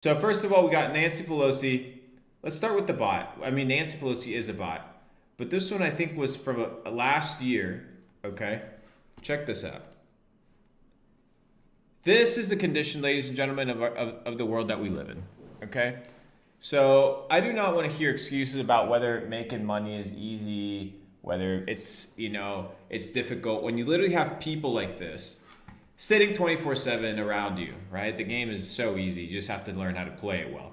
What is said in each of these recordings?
So first of all, we got Nancy Pelosi. Let's start with the bot. I mean, Nancy Pelosi is a bot, but this one I think was from last year. Okay, check this out. This is the condition, ladies and gentlemen, of the world that we live in. Okay, so I do not want to hear excuses about whether making money is easy, whether it's it's difficult. When you literally have people like this sitting 24/7 around you, right? The game is so easy. You just have to learn how to play it well.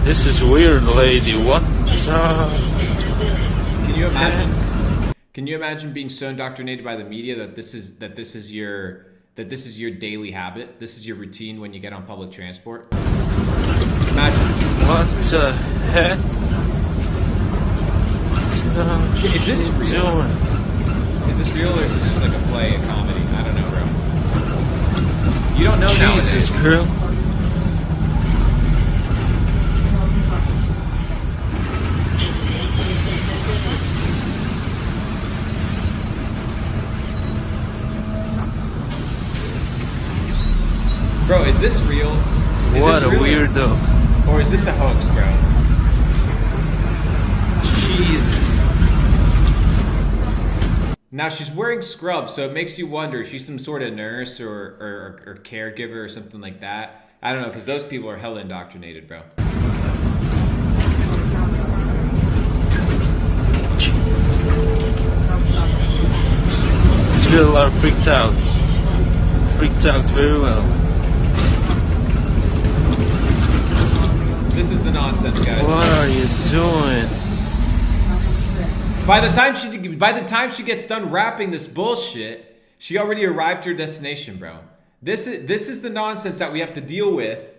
This is weird, lady. What? Can you imagine? Can you imagine being so indoctrinated by the media that this is your daily habit? This is your routine when you get on public transport. Imagine. What the heck? Is this real? Is this real or is this just like a play, a comedy? I don't know, bro. You don't know nowadays. Jesus Christ. Bro, is this real? What a weirdo. Or is this a hoax, bro? Jesus. Now she's wearing scrubs, so it makes you wonder, she's some sort of nurse or caregiver or something like that. I don't know, because those people are hella indoctrinated, bro. Still are freaked out. Freaked out very well. This is the nonsense, guys. What are you doing? By the time she gets done rapping this bullshit, she already arrived to her destination, bro. This is the nonsense that we have to deal with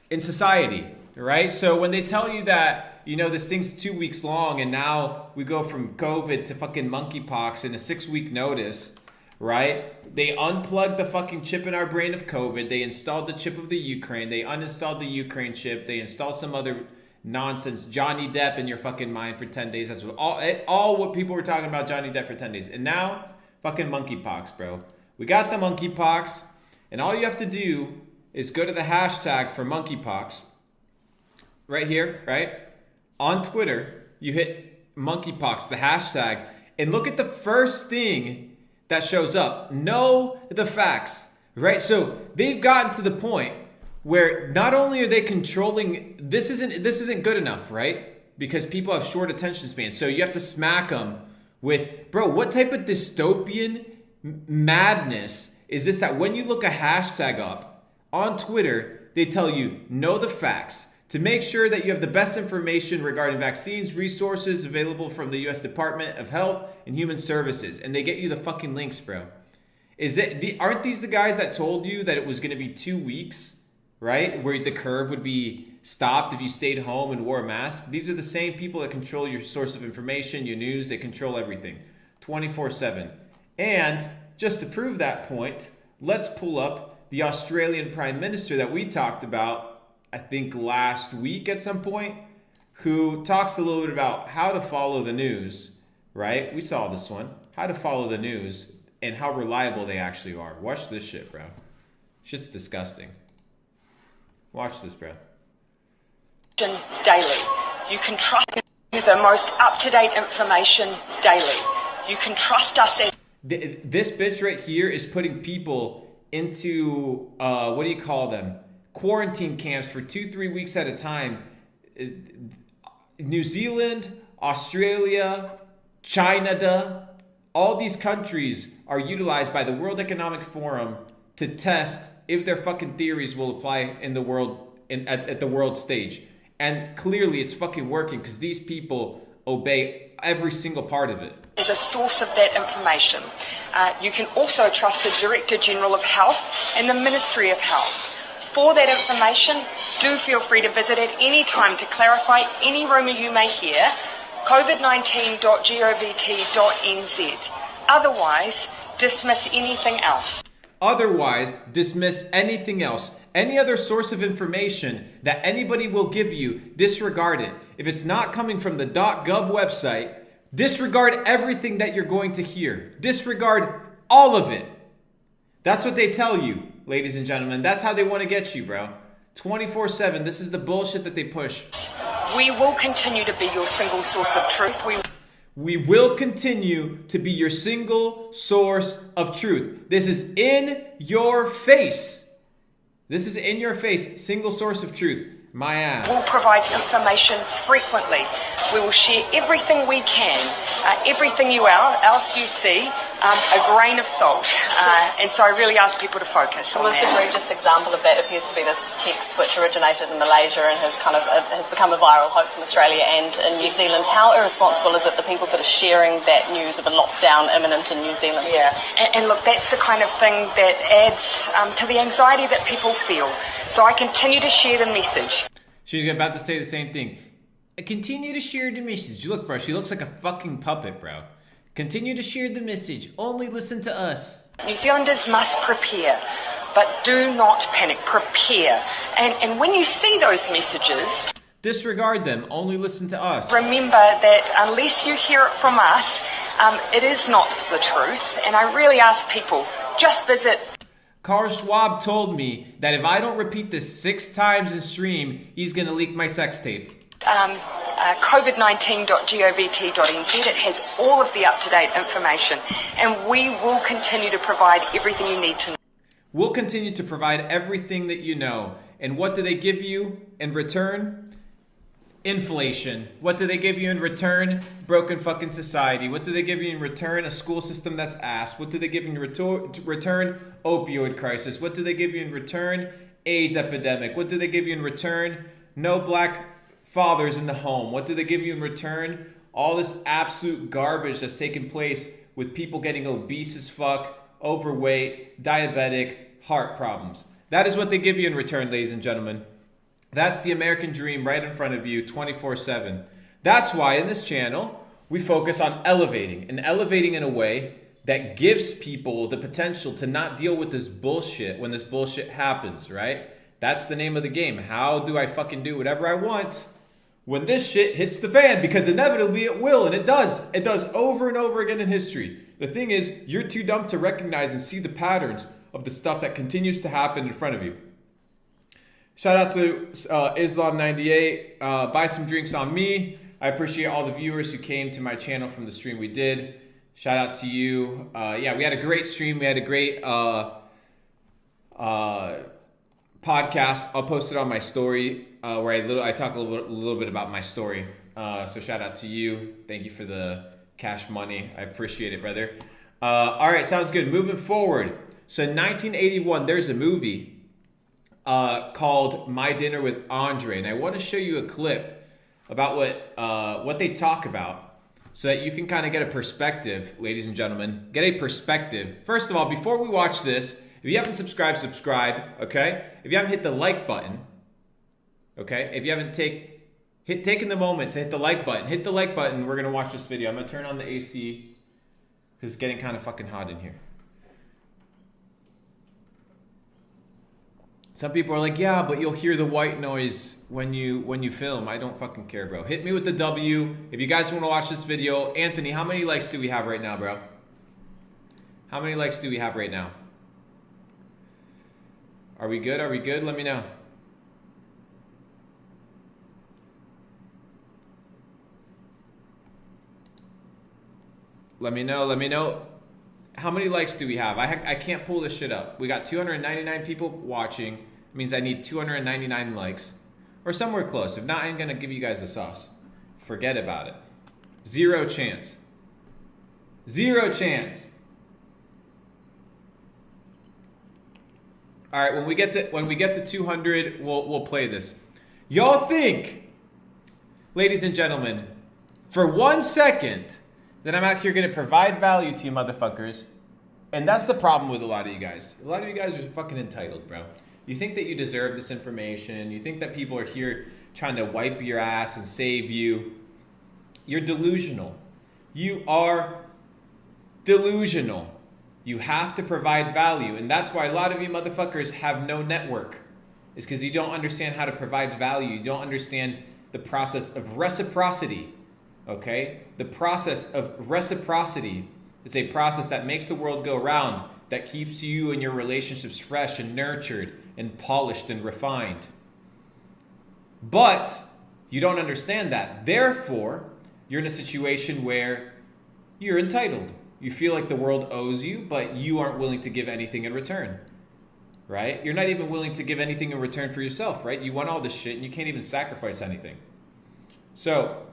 in society, right? So when they tell you that, this thing's 2 weeks long and now we go from COVID to fucking monkeypox in a 6-week notice, right? They unplugged the fucking chip in our brain of COVID. They installed the chip of the Ukraine. They uninstalled the Ukraine chip. They installed some other nonsense, Johnny Depp in your fucking mind for 10 days. That's all what people were talking about, Johnny Depp for 10 days. And now, fucking monkeypox, bro. We got the monkeypox, and all you have to do is go to the hashtag for monkeypox, right here, right? On Twitter, you hit monkeypox, the hashtag, and look at the first thing that shows up. Know the facts, right? So they've gotten to the point where not only are they controlling, this isn't good enough, right? Because people have short attention spans. So you have to smack them with, bro, what type of dystopian madness is this that when you look a hashtag up on Twitter, they tell you, know the facts, to make sure that you have the best information regarding vaccines, resources available from the U.S. Department of Health and Human Services. And they get you the fucking links, bro. Aren't these the guys that told you that it was going to be 2 weeks, right? Where the curve would be stopped if you stayed home and wore a mask? These are the same people that control your source of information, your news. They control everything 24/7. And just to prove that point, let's pull up the Australian Prime Minister that we talked about, I think last week at some point, who talks a little bit about how to follow the news, right? We saw this one, how to follow the news and how reliable they actually are. Watch this shit, bro. Shit's disgusting. Watch this, bro. Daily. You can trust the most up-to-date information daily. You can trust us. This bitch right here is putting people into, what do you call them? Quarantine camps for 2-3 weeks at a time. New Zealand, Australia, China, all these countries are utilized by the World Economic Forum to test if their fucking theories will apply in the world, at the world stage. And clearly it's fucking working because these people obey every single part of it. Is a source of that information. You can also trust the Director General of Health and the Ministry of Health. For that information, do feel free to visit at any time to clarify any rumour you may hear, covid19.govt.nz. Otherwise, dismiss anything else. Otherwise, dismiss anything else. Any other source of information that anybody will give you, disregard it. If it's not coming from the .gov website, disregard everything that you're going to hear. Disregard all of it. That's what they tell you, ladies and gentlemen. That's how they want to get you, bro. 24/7. This is the bullshit that they push. We will continue to be your single source of truth. We will continue to be your single source of truth. This is in your face. This is in your face. Single source of truth. My ass. We'll provide information frequently. We will share everything we can, everything else you see, a grain of salt. And so I really ask people to focus The on most that. egregious example of that appears to be this text which originated in Malaysia and has become a viral hoax in Australia and in New Zealand. How irresponsible is it the people that are sharing that news of a lockdown imminent in New Zealand? Yeah, and look, that's the kind of thing that adds to the anxiety that people feel. So I continue to share the message. She's about to say the same thing. Continue to share the message. Look, bro, she looks like a fucking puppet, bro. Continue to share the message. Only listen to us. New Zealanders must prepare, but do not panic. Prepare. And when you see those messages, Disregard them. Only listen to us. remember that unless you hear it from us, it is not the truth. And I really ask people, just visit. Carl Schwab told me that if I don't repeat this 6 times in stream, he's going to leak my sex tape. COVID19.govt.nz. It has all of the up-to-date information, and we will continue to provide everything you need to know. We'll continue to provide everything that you know. And what do they give you in return? Inflation. What do they give you in return? Broken fucking society. What do they give you in return? A school system that's ass. What do they give you in return? Opioid crisis. What do they give you in return? AIDS epidemic. What do they give you in return? No black fathers in the home. What do they give you in return? All this absolute garbage that's taking place with people getting obese as fuck, overweight, diabetic, heart problems. That is what they give you in return, ladies and gentlemen. That's the American dream right in front of you 24/7. That's why in this channel, we focus on elevating in a way that gives people the potential to not deal with this bullshit when this bullshit happens, right? That's the name of the game. How do I fucking do whatever I want when this shit hits the fan? Because inevitably it will, and it does. It does over and over again in history. The thing is, you're too dumb to recognize and see the patterns of the stuff that continues to happen in front of you. Shout out to Islam98. Buy some drinks on me. I appreciate all the viewers who came to my channel from the stream we did. Shout out to you. Yeah, we had a great stream. We had a great podcast. I'll post it on my story where I talk a little bit about my story. So shout out to you. Thank you for the cash money. I appreciate it, brother. All right, sounds good. Moving forward. So in 1981, there's a movie called My Dinner with Andre, and I want to show you a clip about what they talk about so that you can kind of get a perspective, ladies and gentlemen. Get a perspective. First of all, before we watch this, if you haven't subscribed, subscribe, okay? If you haven't hit the like button, okay? If you haven't taken the moment to hit the like button, hit the like button. We're going to watch this video. I'm going to turn on the AC because it's getting kind of fucking hot in here. Some people are like, yeah, but you'll hear the white noise when you film. I don't fucking care, bro. Hit me with the W. If you guys want to watch this video. Anthony, how many likes do we have right now, bro? How many likes do we have right now? Are we good? Are we good? Let me know. Let me know. Let me know. How many likes do we have? I can't pull this shit up. We got 299 people watching. It means I need 299 likes. Or somewhere close. If not, I'm going to give you guys the sauce. Forget about it. Zero chance. Zero chance. All right, when we get to 200, we'll play this. Y'all think, ladies and gentlemen, for 1 second that I'm out here going to provide value to you motherfuckers. And that's the problem with a lot of you guys. A lot of you guys are fucking entitled, bro. You think that you deserve this information. You think that people are here trying to wipe your ass and save you. You're delusional. You are delusional. You have to provide value. And that's why a lot of you motherfuckers have no network. It's because you don't understand how to provide value. You don't understand the process of reciprocity. Okay? The process of reciprocity is a process that makes the world go round, that keeps you and your relationships fresh and nurtured and polished and refined. But you don't understand that. Therefore, you're in a situation where you're entitled. You feel like the world owes you, but you aren't willing to give anything in return, right? You're not even willing to give anything in return for yourself, right? You want all this shit and you can't even sacrifice anything. So,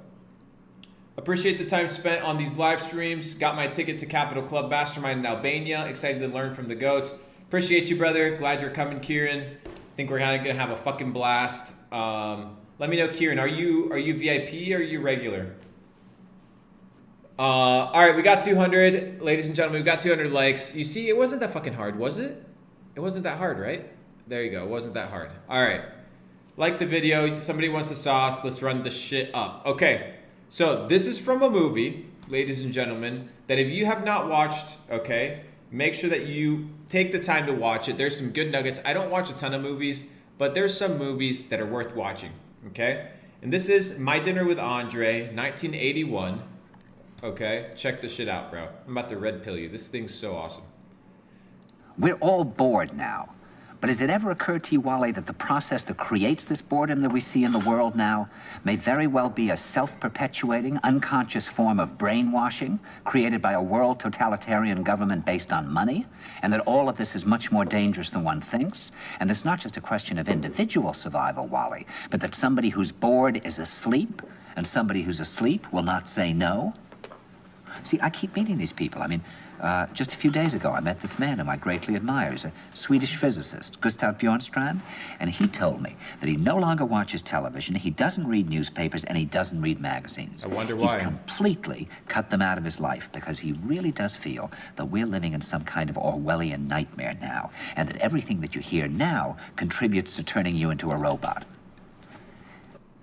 appreciate the time spent on these live streams. Got my ticket to Capital Club Mastermind in Albania. Excited to learn from the goats. Appreciate you, brother. Glad you're coming, Kieran. Think we're gonna have a fucking blast. Let me know, Kieran. Are you VIP or are you regular? All right, we got 200, ladies and gentlemen. We got 200 likes. You see, it wasn't that fucking hard, was it? It wasn't that hard, right? There you go. It wasn't that hard. All right. Like the video. Somebody wants the sauce. Let's run the shit up. Okay. So this is from a movie, ladies and gentlemen, that if you have not watched, okay, make sure that you take the time to watch it. There's some good nuggets. I don't watch a ton of movies, but there's some movies that are worth watching, okay? And this is My Dinner with Andre, 1981. Okay, check this shit out, bro. I'm about to red pill you. This thing's so awesome. We're all bored now. But has it ever occurred to you, Wally, that the process that creates this boredom that we see in the world now may very well be a self-perpetuating, unconscious form of brainwashing created by a world totalitarian government based on money? And that all of this is much more dangerous than one thinks? And it's not just a question of individual survival, Wally, but that somebody who's bored is asleep, and somebody who's asleep will not say no? See, I keep meeting these people. I mean, just a few days ago, I met this man whom I greatly admire. He's a Swedish physicist, Gustav Bjornstrand, and he told me that he no longer watches television, he doesn't read newspapers, and he doesn't read magazines. I wonder why. He's completely cut them out of his life because he really does feel that we're living in some kind of Orwellian nightmare now, and that everything that you hear now contributes to turning you into a robot.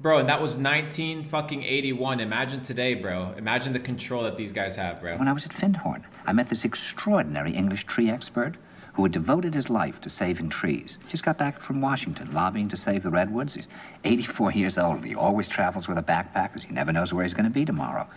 Bro, and that was 1981. Imagine today, bro. Imagine the control that these guys have, bro. When I was at Findhorn, I met this extraordinary English tree expert who had devoted his life to saving trees. Just got back from Washington, lobbying to save the redwoods. He's 84 years old. He always travels with a backpack because he never knows where he's going to be tomorrow.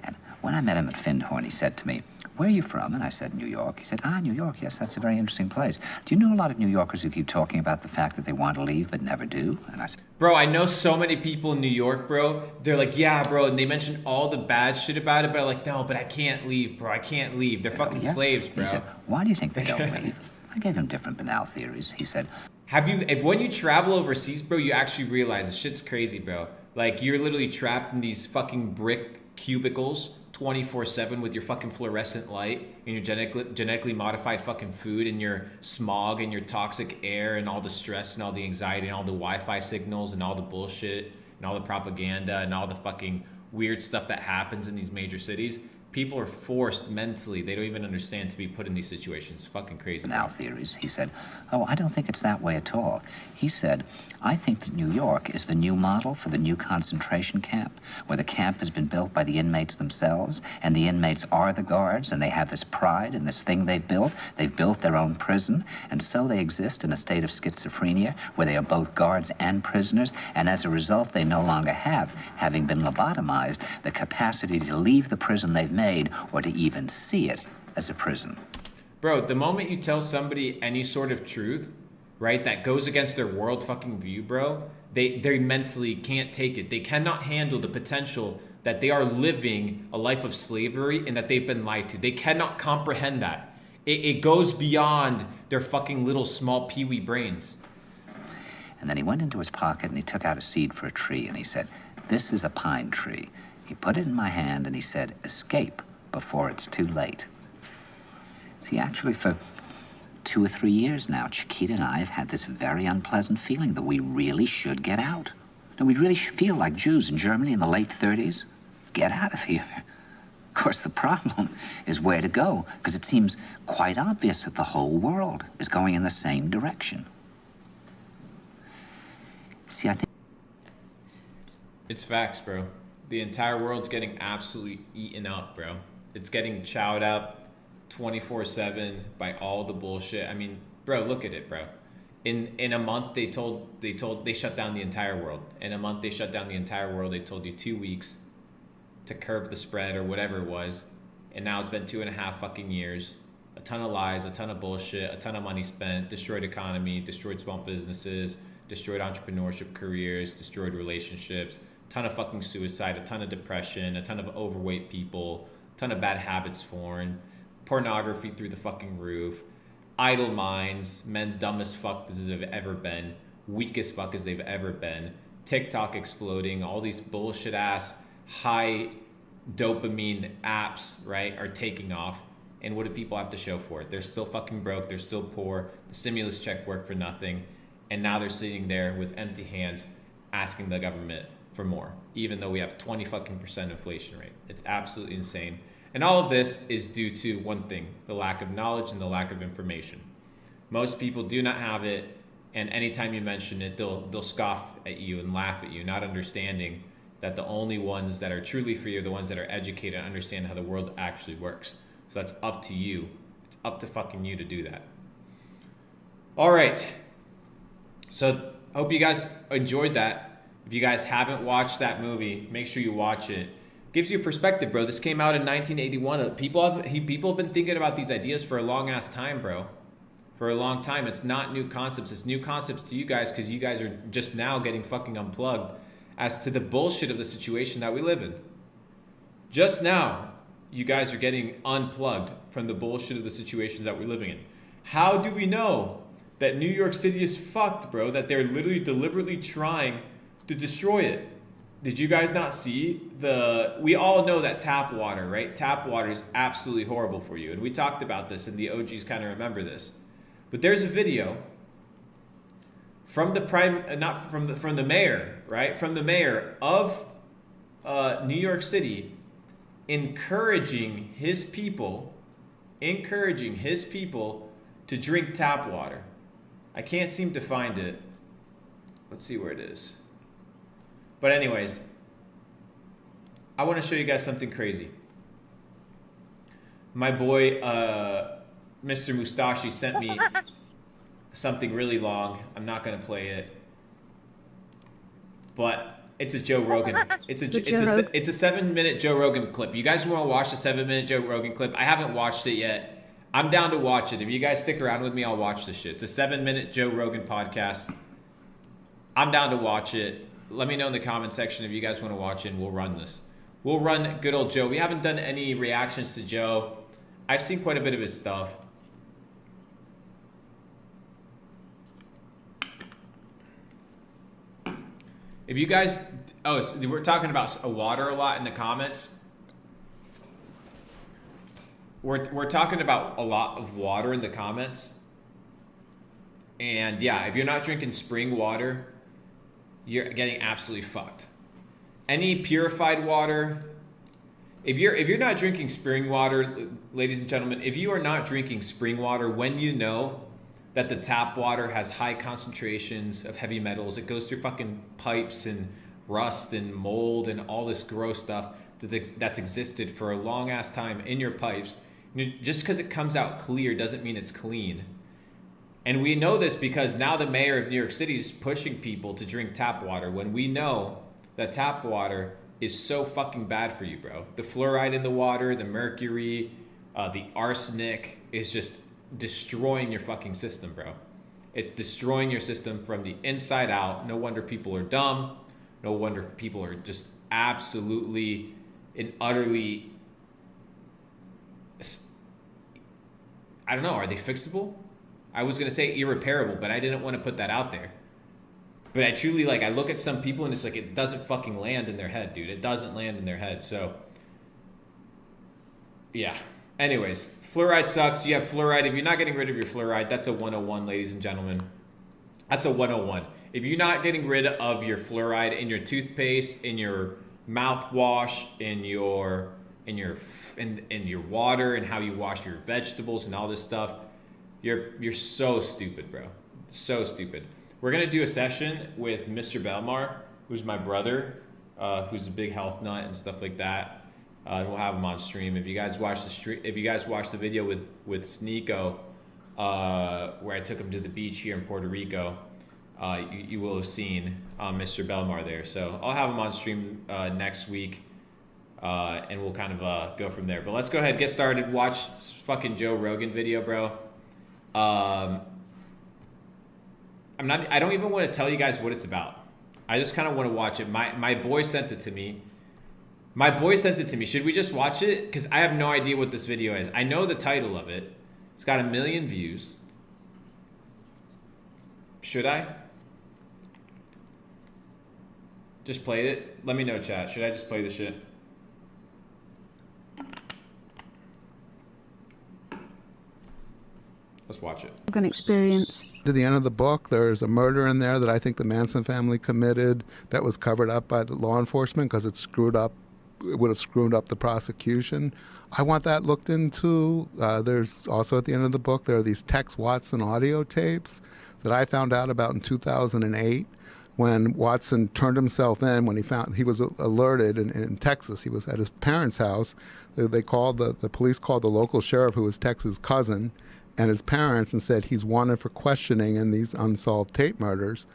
And when I met him at Findhorn, he said to me, "Where are you from?" And I said, "New York." He said, "Ah, New York, yes, that's a very interesting place. Do you know a lot of New Yorkers who keep talking about the fact that they want to leave but never do?" And I said, Bro, I know so many people in New York, bro. They're like, yeah, bro, and they mention all the bad shit about it, but I'm like, no, but I can't leave, bro. I can't leave. They're fucking "Yes." slaves, bro. He said, "Why do you think they don't leave?" I gave him different banal theories. He said, If when you travel overseas, bro, you actually realize this shit's crazy, bro. Like, you're literally trapped in these fucking brick cubicles 24/7 with your fucking fluorescent light and your genetically modified fucking food and your smog and your toxic air and all the stress and all the anxiety and all the Wi-Fi signals and all the bullshit and all the propaganda and all the fucking weird stuff that happens in these major cities. People are forced mentally. They don't even understand to be put in these situations. It's fucking crazy. Banal theories. He said, "Oh, I don't think it's that way at all." He said, "I think that New York is the new model for the new concentration camp, where the camp has been built by the inmates themselves, and the inmates are the guards, and they have this pride in this thing they've built. They've built their own prison, and so they exist in a state of schizophrenia, where they are both guards and prisoners, and as a result, they no longer have, having been lobotomized, the capacity to leave the prison they've made or to even see it as a prison." Bro, the moment you tell somebody any sort of truth, right, that goes against their world fucking view, bro, they mentally can't take it. They cannot handle the potential that they are living a life of slavery and that they've been lied to. They cannot comprehend that. It goes beyond their fucking little small peewee brains. And then he went into his pocket and he took out a seed for a tree and he said, "This is a pine tree." He put it in my hand and he said, "Escape before it's too late." See, actually, for 2 or 3 years now, Chiquita and I have had this very unpleasant feeling that we really should get out. And we really should feel like Jews in Germany in the late 30s. Get out of here. Of course, the problem is where to go, because it seems quite obvious that the whole world is going in the same direction. See, I think It's facts, bro. The entire world's getting absolutely eaten up, bro. It's getting chowed up 24/7 by all the bullshit. I mean, bro, look at it, bro. In a month they shut down the entire world. In a month they shut down the entire world. They told you 2 weeks to curb the spread or whatever it was. And now it's been 2.5 fucking years. A ton of lies, a ton of bullshit, a ton of money spent, destroyed economy, destroyed small businesses, destroyed entrepreneurship careers, destroyed relationships, a ton of fucking suicide, a ton of depression, a ton of overweight people, a ton of bad habits formed, pornography through the fucking roof, idle minds, men dumb as fuck as they've ever been, weak as fuck as they've ever been, TikTok exploding, all these bullshit ass high dopamine apps, right, are taking off. And what do people have to show for it? They're still fucking broke. They're still poor. The stimulus check worked for nothing. And now they're sitting there with empty hands asking the government for more, even though we have 20% inflation rate. It's absolutely insane. And all of this is due to one thing, the lack of knowledge and the lack of information. Most people do not have it. And anytime you mention it, they'll scoff at you and laugh at you, not understanding that the only ones that are truly free are the ones that are educated and understand how the world actually works. So that's up to you. It's up to fucking you to do that. All right. So hope you guys enjoyed that. If you guys haven't watched that movie, make sure you watch it. Gives you perspective, bro. This came out in 1981. People have been thinking about these ideas for a long ass time, bro. For a long time. It's not new concepts. It's new concepts to you guys because you guys are just now getting fucking unplugged as to the bullshit of the situation that we live in. Just now, you guys are getting unplugged from the bullshit of the situations that we're living in. How do we know that New York City is fucked, bro? That they're literally deliberately trying to destroy it. Did you guys not see we all know that tap water, right? Tap water is absolutely horrible for you. And we talked about this and the OGs kind of remember this. But there's a video from the mayor, right? From the mayor of New York City encouraging his people to drink tap water. I can't seem to find it. Let's see where it is. But anyways, I want to show you guys something crazy. My boy, Mr. Mustashi sent me something really long. I'm not going to play it. But it's a Joe Rogan. It's a 7-minute Joe Rogan clip. You guys want to watch the 7-minute Joe Rogan clip? I haven't watched it yet. I'm down to watch it. If you guys stick around with me, I'll watch this shit. It's a 7-minute Joe Rogan podcast. I'm down to watch it. Let me know in the comment section if you guys want to watch it, and we'll run this. We'll run good old Joe. We haven't done any reactions to Joe. I've seen quite a bit of his stuff. If you guys, so we're talking about water a lot in the comments. We're talking about a lot of water in the comments. And yeah, if you're not drinking spring water, you're getting absolutely fucked. Any purified water, if you're not drinking spring water, ladies and gentlemen, if you are not drinking spring water when you know that the tap water has high concentrations of heavy metals, it goes through fucking pipes and rust and mold and all this gross stuff that's existed for a long ass time in your pipes. Just because it comes out clear doesn't mean it's clean. And we know this because now the mayor of New York City is pushing people to drink tap water when we know that tap water is so fucking bad for you, bro. The fluoride in the water, the mercury, the arsenic is just destroying your fucking system, bro. It's destroying your system from the inside out. No wonder people are dumb. No wonder people are just absolutely and utterly, I don't know, are they fixable? I was going to say irreparable, but I didn't want to put that out there. But I truly, I look at some people and it's like, it doesn't fucking land in their head, dude. It doesn't land in their head. So, yeah. Anyways, fluoride sucks. You have fluoride. If you're not getting rid of your fluoride, that's a 101, ladies and gentlemen. That's a 101. If you're not getting rid of your fluoride in your toothpaste, in your mouthwash, in your water, and how you wash your vegetables and all this stuff, you're so stupid, bro. So stupid. We're gonna do a session with Mr. Belmar, who's my brother, who's a big health nut and stuff like that. We'll have him on stream. If you guys watch the video with Sneeko, where I took him to the beach here in Puerto Rico, you will have seen Mr. Belmar there. So I'll have him on stream next week. and we'll kind of go from there. But let's go ahead, get started. Watch this fucking Joe Rogan video, bro. I don't even want to tell you guys what it's about. I just kind of want to watch it. My boy sent it to me. Should we just watch it? Because I have no idea what this video is. I know the title of it. It's got 1 million views. Should I? Just play it? Let me know, chat. Should I just play the shit? Let's watch it. An experience. To the end of the book, there's a murder in there that I think the Manson family committed that was covered up by the law enforcement because it would have screwed up the prosecution. I want that looked into. There's also at the end of the book, there are these Tex Watson audio tapes that I found out about in 2008 when Watson turned himself in when he was alerted in Texas. He was at his parents' house. They called the police called the local sheriff, who was Tex's cousin, and his parents, and said he's wanted for questioning in these unsolved tape murders.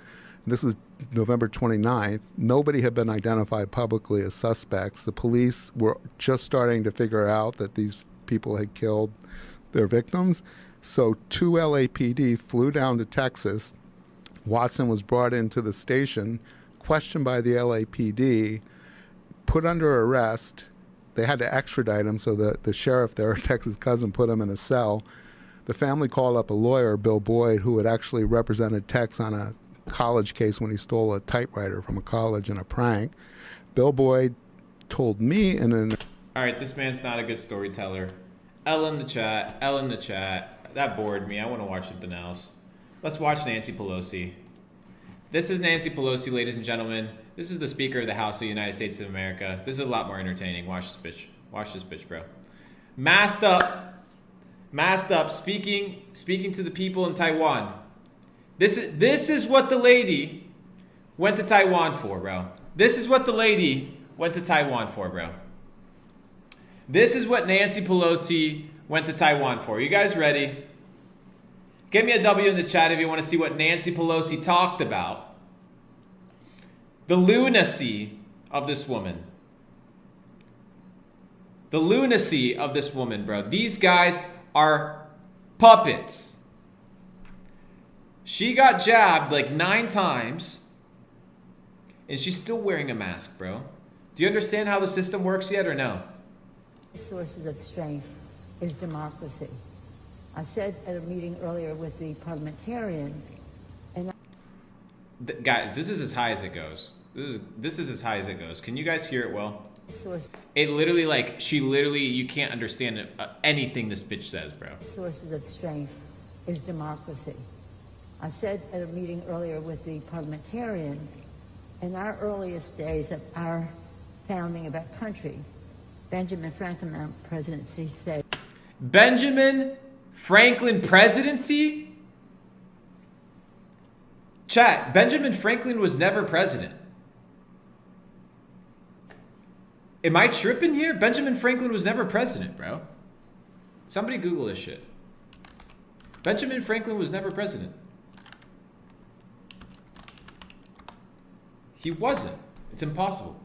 This was November 29th. Nobody had been identified publicly as suspects. The police were just starting to figure out that these people had killed their victims. So 2 LAPD flew down to Texas. Watson was brought into the station, questioned by the LAPD, put under arrest. They had to extradite him, so the sheriff there, Texas cousin, put him in a cell. The family called up a lawyer, Bill Boyd, who had actually represented Tex on a college case when he stole a typewriter from a college in a prank. Bill Boyd told me in an... All right, this man's not a good storyteller. L in the chat. That bored me. I want to watch something else. Let's watch Nancy Pelosi. This is Nancy Pelosi, ladies and gentlemen. This is the Speaker of the House of the United States of America. This is a lot more entertaining. Watch this bitch. Watch this bitch, bro. Masked up, speaking to the people in Taiwan. This is what the lady went to Taiwan for, bro. This is what Nancy Pelosi went to Taiwan for. You guys ready? Give me a W in the chat if you want to see what Nancy Pelosi talked about. The lunacy of this woman. Bro. These guys are puppets. She got jabbed like 9 times, and she's still wearing a mask, bro. Do you understand how the system works yet or no? Sources of strength is democracy. I said at a meeting earlier with the parliamentarians, and guys, this is as high as it goes. This is as high as it goes. Can you guys hear it well? It literally, you can't understand anything this bitch says, bro. Sources of strength is democracy. I said at a meeting earlier with the parliamentarians, in our earliest days of our founding of our country, Benjamin Franklin presidency said... Benjamin Franklin presidency? Chat, Benjamin Franklin was never president. Am I tripping here? Benjamin Franklin was never president, bro. Somebody Google this shit. Benjamin Franklin was never president. He wasn't. It's impossible.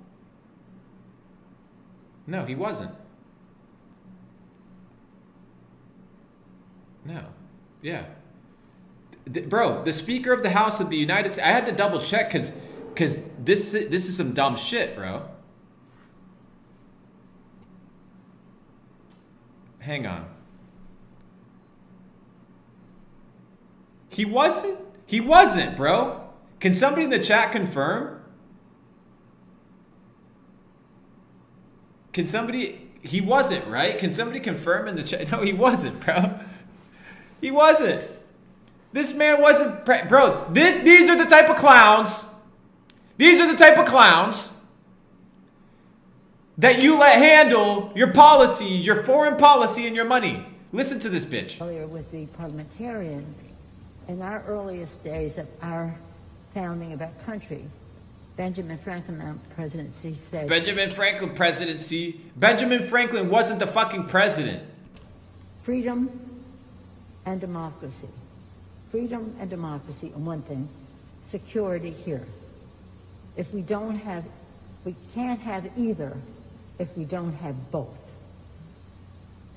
No, he wasn't. No. Yeah. Bro, the Speaker of the House of the United States... I had to double check because this is some dumb shit, bro. Hang on. He wasn't? He wasn't, bro. Can somebody in the chat confirm? Can somebody... He wasn't, right? Can somebody confirm in the chat? No, he wasn't, bro. He wasn't. This man wasn't... Bro, these are the type of clowns. These are the type of clowns that you let handle your policy, your foreign policy, and your money. Listen to this bitch. Earlier with the parliamentarians, in our earliest days of our founding of our country, Benjamin Franklin presidency said... Benjamin Franklin presidency? Benjamin Franklin wasn't the fucking president. Freedom and democracy. Freedom and democracy on one thing, security here. If we don't have, we can't have either, if we don't have both.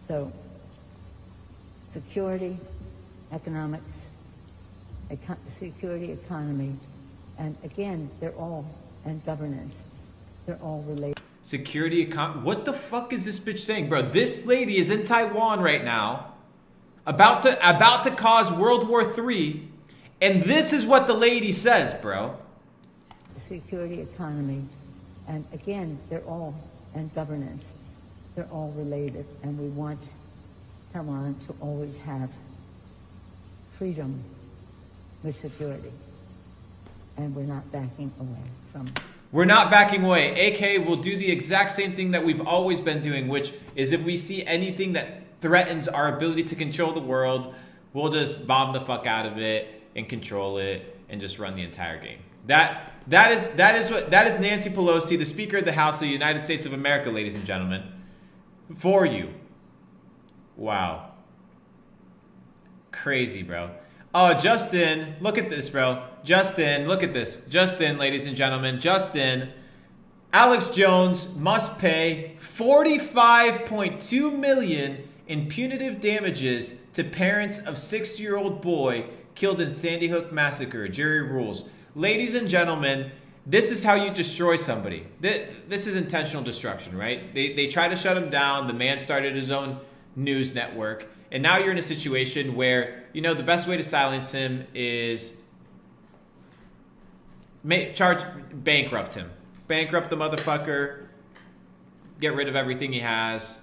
So, security, economics, security, economy, and again, they're all, and governance, they're all related. Security, what the fuck is this bitch saying, bro? This lady is in Taiwan right now, about to cause World War III, and this is what the lady says, bro. Security, economy, and again, they're all, and governance, they're all related, and we want Taiwan to always have freedom with security, and we're not backing away from it. We're not backing away. AK will do the exact same thing that we've always been doing, which is if we see anything that threatens our ability to control the world, we'll just bomb the fuck out of it and control it and just run the entire game. That is Nancy Pelosi, the Speaker of the House of the United States of America, ladies and gentlemen, for you. Wow. Crazy, bro. Oh, Justin, look at this, bro. Justin, look at this. Justin, ladies and gentlemen, Justin. Alex Jones must pay $45.2 million in punitive damages to parents of 6-year-old boy killed in Sandy Hook massacre. Jury rules. Ladies and gentlemen, this is how you destroy somebody. This is intentional destruction, right? They try to shut him down. The man started his own news network. And now you're in a situation where, you know, the best way to silence him is bankrupt him. Bankrupt the motherfucker. Get rid of everything he has.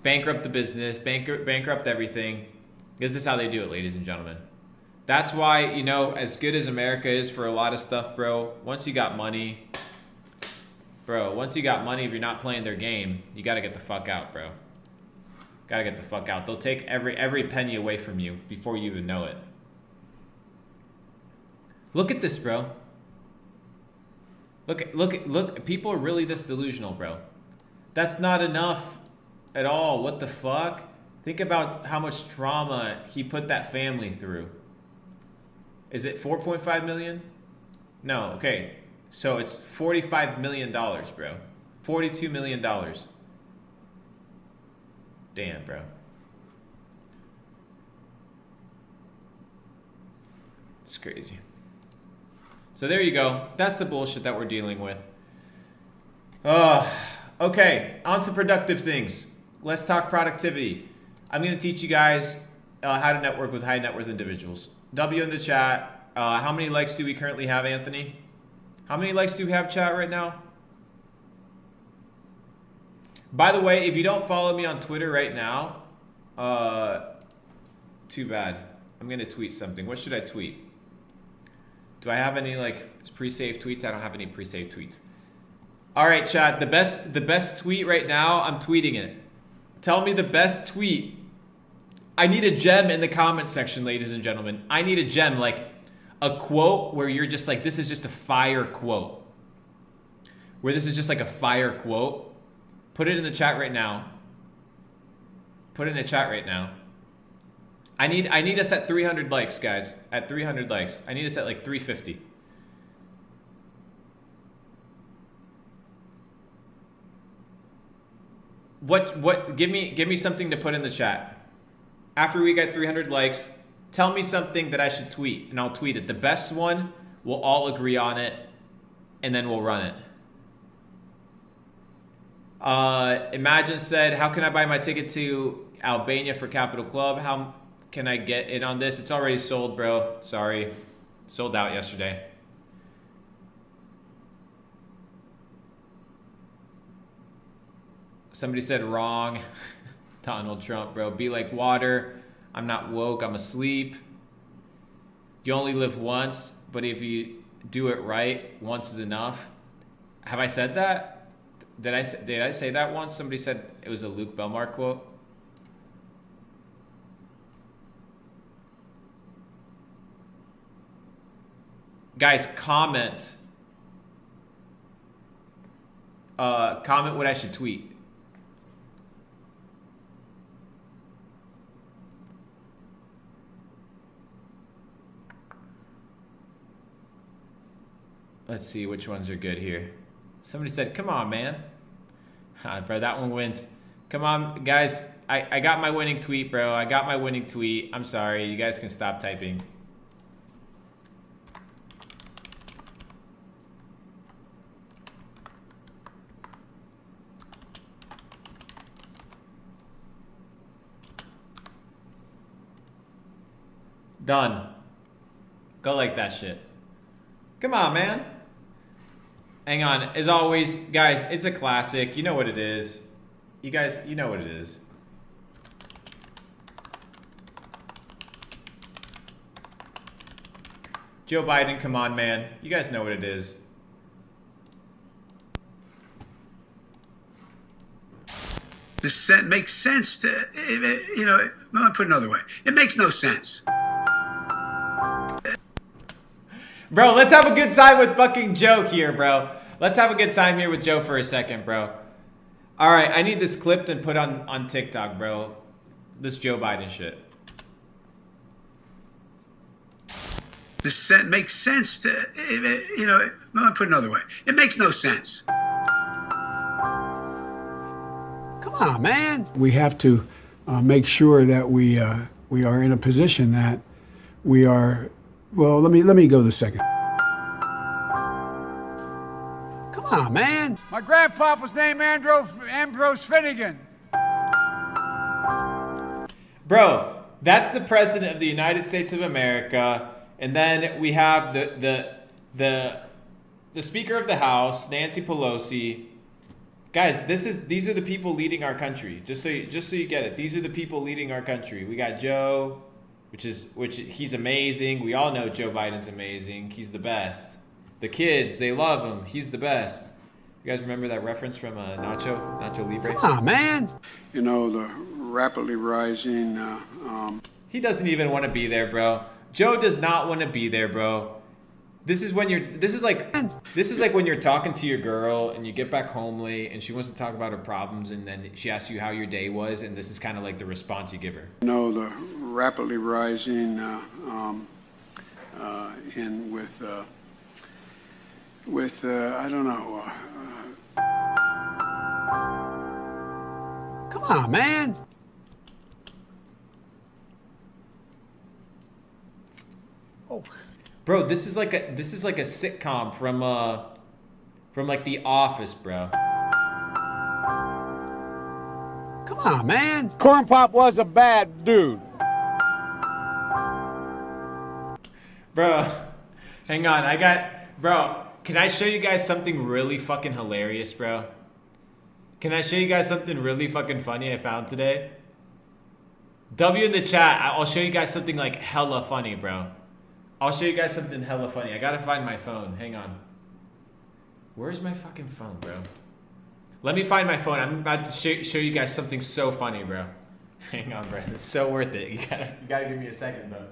Bankrupt the business. Bankrupt everything. This is how they do it, ladies and gentlemen. That's why, you know, as good as America is for a lot of stuff, bro, once you got money, if you're not playing their game, you got to get the fuck out, bro. Gotta get the fuck out. They'll take every penny away from you before you even know it. Look at this, bro. Look. People are really this delusional, bro. That's not enough at all. What the fuck? Think about how much trauma he put that family through. Is it 4.5 million? No, okay. So it's $45 million, bro. $42 million. Damn, bro. It's crazy. So there you go. That's the bullshit that we're dealing with. Okay, on to productive things. Let's talk productivity. I'm going to teach you guys how to network with high net worth individuals. W in the chat. How many likes do we currently have, Anthony? How many likes do we have, chat, right now? By the way, if you don't follow me on Twitter right now, too bad. I'm going to tweet something. What should I tweet? Do I have any like pre-saved tweets? I don't have any pre-saved tweets. All right, chat. The best tweet right now, I'm tweeting it. Tell me the best tweet. I need a gem in the comment section, ladies and gentlemen. I need a gem, like a quote where you're just like, this is just a fire quote. Where this is just like a fire quote. Put it in the chat right now. Put it in the chat right now. I need us at 300 likes, guys. At 300 likes. I need us at like 350. What give me something to put in the chat. After we get 300 likes, tell me something that I should tweet and I'll tweet it. The best one, we'll all agree on it and then we'll run it. Imagine said, how can I buy my ticket to Albania for Capital Club? How can I get in on this? It's already sold, bro. Sorry. Sold out yesterday. Somebody said wrong. Donald Trump, bro. Be like water. I'm not woke. I'm asleep. You only live once, but if you do it right, once is enough. Have I said that? Did I say that once? Somebody said it was a Luke Belmar quote. Guys, comment. Comment what I should tweet. Let's see which ones are good here. Somebody said, come on, man. Bro, that one wins. Come on, guys. I got my winning tweet, bro. I got my winning tweet. I'm sorry. You guys can stop typing. Done. Go like that shit. Come on, man. Hang on. As always, guys, it's a classic. You know what it is. You guys, you know what it is. Joe Biden, come on, man. You guys know what it is. This makes sense to, you know, I'll put it another way. It makes no sense. Bro, let's have a good time with fucking Joe here, bro. Let's have a good time here with Joe for a second, bro. All right, I need this clipped and put on TikTok, bro. This Joe Biden shit. This makes sense to, you know, I'll put it another way. It makes no sense. Come on, man. We have to make sure that we are in a position that we are. Well, let me go the second. Come on, man. My grandpa was named Ambrose Finnegan. Bro, that's the president of the United States of America. And then we have the Speaker of the House, Nancy Pelosi. Guys, these are the people leading our country. Just so you get it. These are the people leading our country. We got Joe, which he's amazing. We all know Joe Biden's amazing. He's the best. The kids, they love him. He's the best. You guys remember that reference from Nacho Libre? Come on, man. You know, the rapidly rising. He doesn't even want to be there, bro. Joe does not want to be there, bro. This is like when you're talking to your girl and you get back home late and she wants to talk about her problems and then she asks you how your day was, and this is kind of like the response you give her. You know, the rapidly rising and with I don't know. Come on, man. Oh, bro, this is like a sitcom from like The Office, bro. Come on, man. Corn Pop was a bad dude. Bro, hang on. Bro, can I show you guys something really fucking hilarious, bro? Can I show you guys something really fucking funny I found today? W in the chat, I'll show you guys something like hella funny, bro. I'll show you guys something hella funny. I gotta find my phone. Hang on. Where's my fucking phone, bro? Let me find my phone. I'm about to show you guys something so funny, bro. Hang on, bro. It's so worth it. You gotta give me a second, though.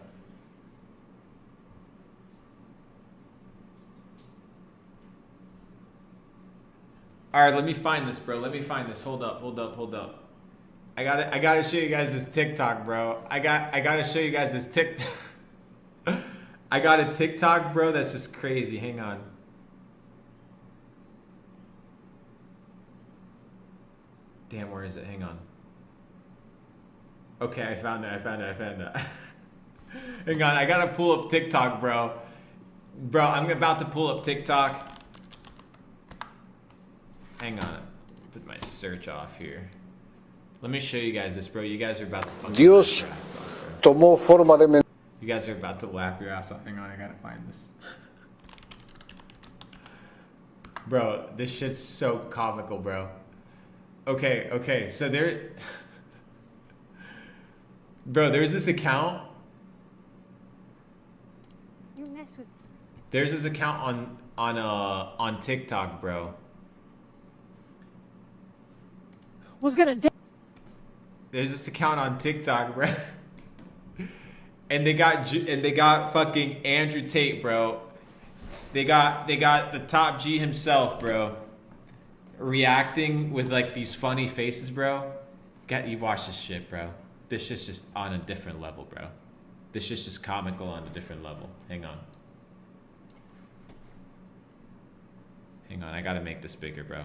All right, let me find this, bro. Let me find this. Hold up. I gotta show you guys this TikTok, bro. I gotta show you guys this TikTok. I got a TikTok, bro. That's just crazy. Hang on. Damn, where is it? Hang on. Okay, I found it. Hang on, I gotta pull up TikTok, bro. Bro, I'm about to pull up TikTok. Hang on. Put my search off here. Let me show you guys this, bro. You guys are about to fucking Dios laugh your ass off, tomó forma de you guys are about to laugh your ass off. Hang on, I gotta find this. Bro, this shit's so comical, bro. Okay, so bro, there's this account. You mess with. There's this account on TikTok, bro. Was gonna. There's this account on TikTok, bro. And they got fucking Andrew Tate, bro. They got the top G himself, bro, reacting with like these funny faces, bro. You watch this shit, bro. This shit's just on a different level, bro. This shit's just comical on a different level. Hang on, I gotta make this bigger, bro.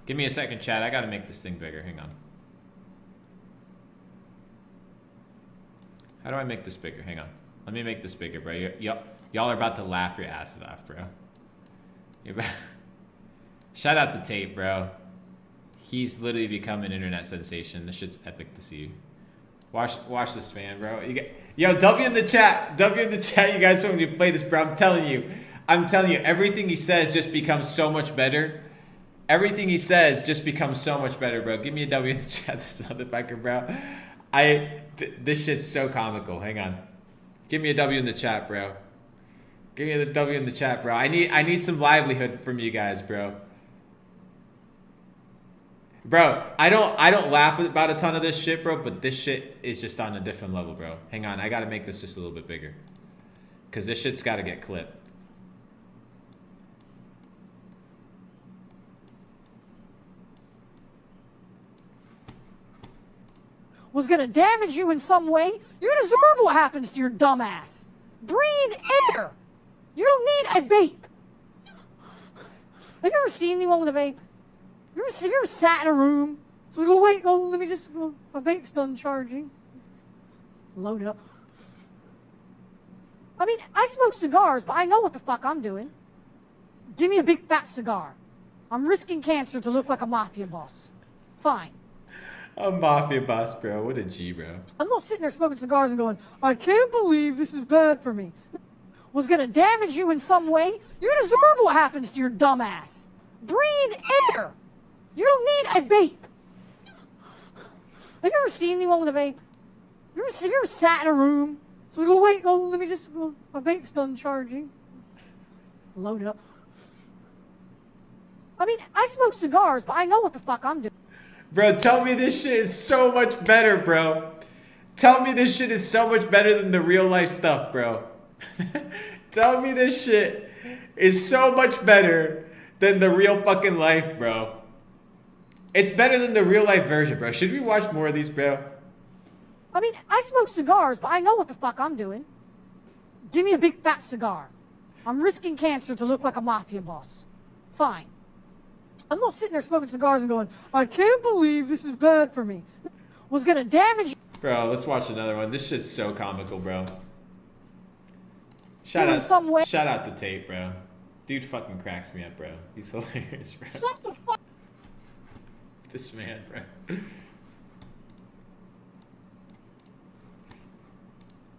Give me a second, chat. I gotta make this thing bigger. Hang on. How do I make this bigger? Hang on. Let me make this bigger, bro. Y'all are about to laugh your asses off, bro. Shout out to Tate, bro. He's literally become an internet sensation. This shit's epic to see. Watch this, man, bro. Yo, W in the chat. W in the chat. You guys want me to play this, bro? I'm telling you, everything he says just becomes so much better. Everything he says just becomes so much better, bro. Give me a W in the chat, this motherfucker, bro. This shit's so comical. Hang on. Give me a W in the chat, bro. Give me the W in the chat, bro. I need some livelihood from you guys, bro. Bro, I don't laugh about a ton of this shit, bro, but this shit is just on a different level, bro. Hang on, I gotta make this just a little bit bigger. Cause this shit's gotta get clipped. Was gonna damage you in some way, you deserve what happens to your dumb ass. Breathe air. You don't need a vape. Have you ever seen anyone with a vape? You ever sat in a room? So we go, wait, let me just, my vape's done charging. Load it up. I mean, I smoke cigars, but I know what the fuck I'm doing. Give me a big fat cigar. I'm risking cancer to look like a mafia boss. Fine. A mafia boss, bro. What a G, bro. I'm not sitting there smoking cigars and going, I can't believe this is bad for me. Was gonna damage you in some way, you deserve what happens to your dumb ass. Breathe air. You don't need a vape. Have you ever seen anyone with a vape? You ever sat in a room? So we go, wait, let me just, my vape's done charging. Load it up. I mean, I smoke cigars, but I know what the fuck I'm doing. Bro, tell me this shit is so much better, bro. Tell me this shit is so much better than the real life stuff, bro. Tell me this shit is so much better than the real fucking life, bro. It's better than the real life version, bro. Should we watch more of these, bro? I mean, I smoke cigars, but I know what the fuck I'm doing. Give me a big fat cigar. I'm risking cancer to look like a mafia boss. Fine. I'm not sitting there smoking cigars and going, I can't believe this is bad for me. Was gonna damage. Bro, let's watch another one. This shit's so comical, bro. Shout out to Tate, bro. Dude fucking cracks me up, bro. He's hilarious, bro. Shut the fuck. This man, bro.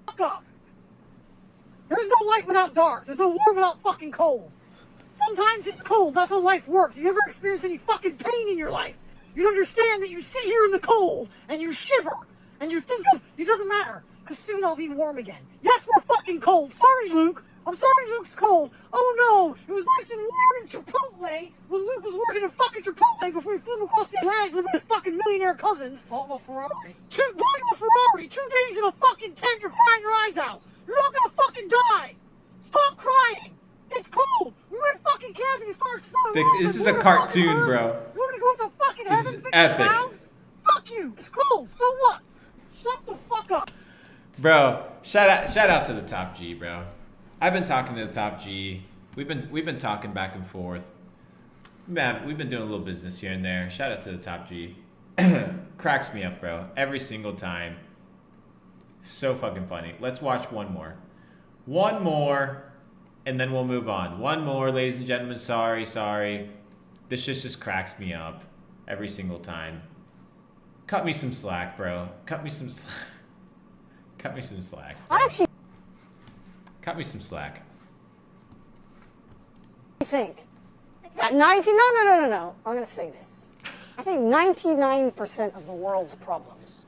Fuck up. There's no light without dark. There's no warm without fucking cold. Sometimes it's cold. That's how life works. You ever experienced any fucking pain in your life? You'd understand that you sit here in the cold and you shiver and you think of, it doesn't matter, because soon I'll be warm again. Yes, we're fucking cold. Sorry, Luke. I'm sorry Luke's cold. Oh no, it was nice and warm in Chipotle when Luke was working at fucking Chipotle before he flew him across the Atlantic living with his fucking millionaire cousins. Bought a Ferrari. Bought a Ferrari. 2 days in a fucking tent, you're crying your eyes out. You're not gonna fucking die. Stop crying. It's cold. We went fucking camping and started snowing. This is a cartoon, bro. You want me to go up to fucking heaven? This is epic. Fuck you. It's cold. So what? Shut the fuck up. Bro, shout out to the Top G, bro. I've been talking to the Top G. We've been talking back and forth. Man, we've been doing a little business here and there. Shout out to the Top G. Cracks me up, bro. Every single time. So fucking funny. Let's watch one more. One more, and then we'll move on. One more, ladies and gentlemen. Sorry. This shit just cracks me up every single time. Cut me some slack, bro. Cut me some slack. Cut me some slack. Cut me some slack. I think at 90, no. I'm going to say this. I think 99% of the world's problems,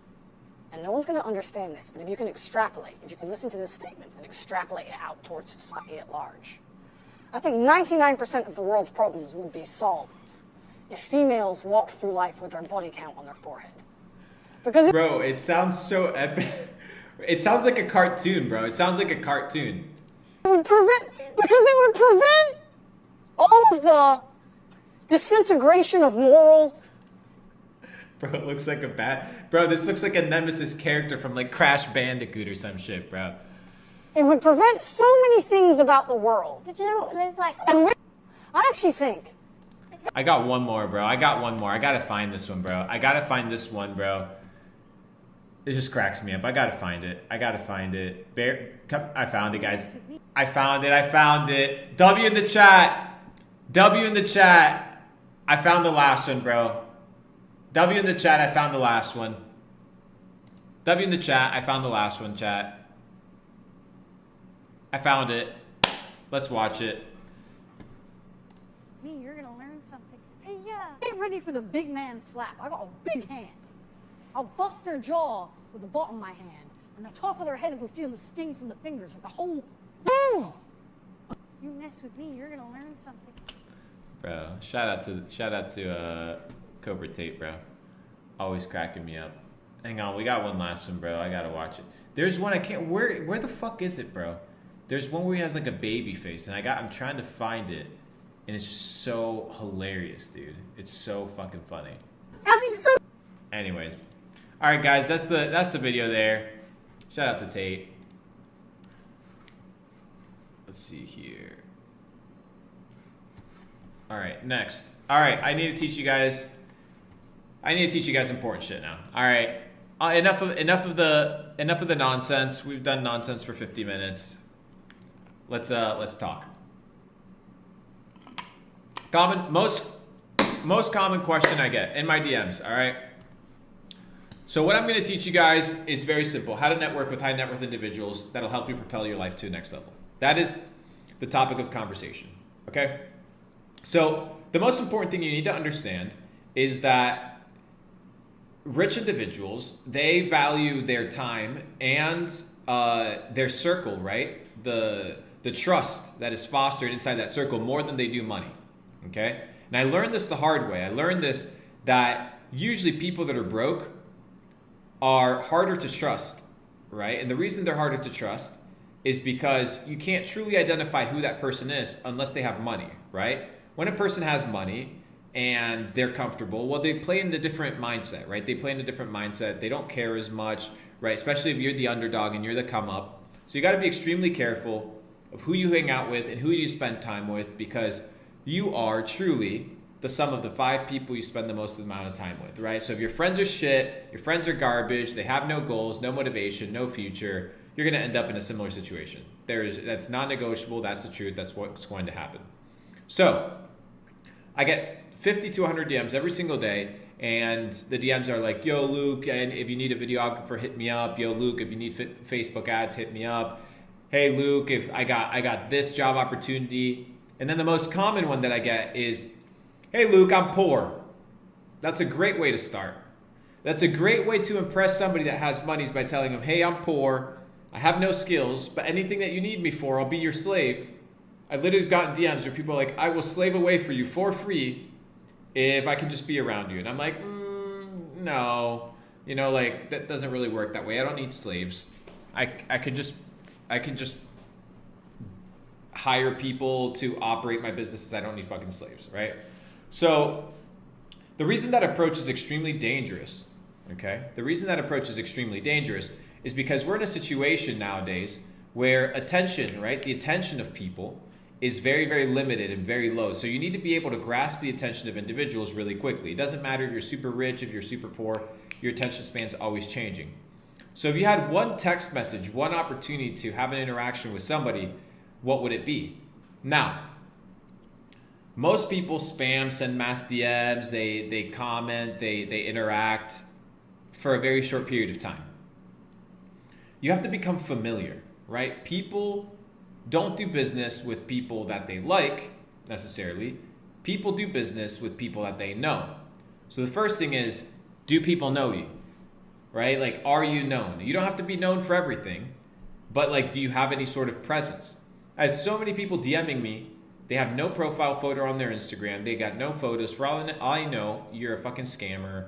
and no one's going to understand this, but if you can extrapolate, if you can listen to this statement and extrapolate it out towards society at large, I think 99% of the world's problems would be solved if females walked through life with their body count on their forehead. Because bro, it sounds so epic. It sounds like a cartoon, bro. It sounds like a cartoon. It would prevent all of the disintegration of morals. Bro, it looks like a bro, this looks like a Nemesis character from like Crash Bandicoot or some shit, bro. It would prevent so many things about the world. Did you know there's like... I actually think I got one more, bro. I got one more. I gotta find this one, bro. I gotta find this one, bro. It just cracks me up. I gotta find it. I gotta find it. Bear, come, I found it, guys. I found it. I found it. W in the chat. W in the chat. I found the last one, bro. W in the chat. I found the last one. W in the chat. I found the last one, chat. I found it. Let's watch it. Me, you're gonna learn something. Hey, yeah. Get ready for the big man slap. I got a big hand. I'll bust their jaw with the bottom of my hand, and the top of their head will feel the sting from the fingers, like a whole. Boom! You mess with me, you're gonna learn something. Bro, shout out to Cobra Tate, bro. Always cracking me up. Hang on, we got one last one, bro. I gotta watch it. There's one I can't. Where the fuck is it, bro? There's one where he has like a baby face, and I'm trying to find it, and it's just so hilarious, dude. It's so fucking funny. I think so. Anyways, all right, guys, that's the video there. Shout out to Tate. Let's see here. All right, next. All right, I need to teach you guys important shit now. All right, enough of the nonsense. We've done nonsense for 50 minutes. Let's talk. Most common question I get in my DMs. All right. So what I'm going to teach you guys is very simple: how to network with high net worth individuals that'll help you propel your life to the next level. That is the topic of conversation. Okay. So the most important thing you need to understand is that rich individuals, they value their time and their circle, right? The trust that is fostered inside that circle more than they do money. Okay. And I learned this the hard way. I learned this that usually people that are broke are harder to trust, right? And the reason they're harder to trust is because you can't truly identify who that person is unless they have money, right? When a person has money and they're comfortable, well, they play in a different mindset, right? They play in a different mindset. They don't care as much, right? Especially if you're the underdog and you're the come up. So you got to be extremely careful of who you hang out with and who you spend time with, because you are truly the sum of the 5 people you spend the most amount of time with, right? So if your friends are shit, your friends are garbage, they have no goals, no motivation, no future, you're going to end up in a similar situation. That's non-negotiable. That's the truth. That's what's going to happen. So I get 50 to 100 DMs every single day, and the DMs are like, yo, Luke, and if you need a videographer, hit me up. Yo, Luke, if you need Facebook ads, hit me up. Hey, Luke, if I got this job opportunity. And then the most common one that I get is, hey, Luke, I'm poor. That's a great way to start. That's a great way to impress somebody that has money, is by telling them, hey, I'm poor. I have no skills, but anything that you need me for, I'll be your slave. I've literally gotten DMs where people are like, I will slave away for you for free if I can just be around you. And I'm like, no, you know, like that doesn't really work that way. I don't need slaves. I can just hire people to operate my businesses. I don't need fucking slaves, right? So the reason that approach is extremely dangerous, okay? The reason that approach is extremely dangerous is because we're in a situation nowadays where attention, right? The attention of people is very, very limited and very low. So you need to be able to grasp the attention of individuals really quickly. It doesn't matter if you're super rich, if you're super poor, your attention span's always changing. So if you had one text message, one opportunity to have an interaction with somebody, what would it be? Now, most people spam, send mass DMs, they comment, they interact for a very short period of time. You have to become familiar, right? People don't do business with people that they like necessarily. People do business with people that they know. So the first thing is, do people know you, right? Like, are you known? You don't have to be known for everything, but like, do you have any sort of presence? I have so many people DMing me. They have no profile photo on their Instagram. They got no photos. For all I know, you're a fucking scammer